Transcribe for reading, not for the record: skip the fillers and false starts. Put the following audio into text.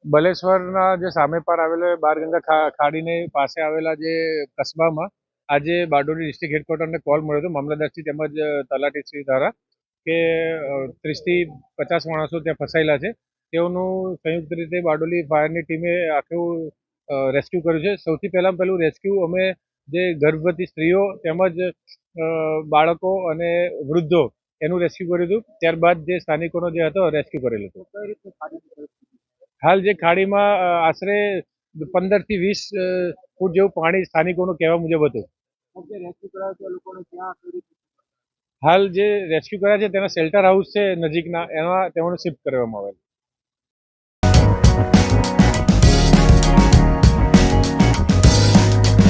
બલેશ્વરના જે સામે પાર આવેલો બારગંગા ખાડીની પાસે આવેલા જે કસ્બામાં આજે બારડોલી ડિસ્ટ્રિક્ટ હેડક્વાર્ટરને કોલ મળ્યો હતો મામલતદારશ્રી તેમજ તલાટીશ્રી દ્વારા કે 30થી 50 માણસો ત્યાં ફસાયેલા છે. તેઓનું સંયુક્ત રીતે બારડોલી ફાયરની ટીમે આખું રેસ્ક્યુ કર્યું છે. સૌથી પહેલું રેસ્ક્યુ અમે જે ગર્ભવતી સ્ત્રીઓ તેમજ બાળકો અને વૃદ્ધો એનું રેસ્ક્યુ કર્યું હતું. ત્યારબાદ જે સ્થાનિકોનો જે હતો રેસ્ક્યુ કરેલું હતું. હાલ જે ખાડીમાં આશરે 15 થી 20 ફૂટ જેવું પાણી સ્થાનિકોનું કહેવા મુજબ હતું. હાલ જે રેસ્ક્યુ કર્યા છે તેના શેલ્ટર હાઉસ છે નજીકના, એમાં તેઓને શિફ્ટ કરવામાં આવેલ.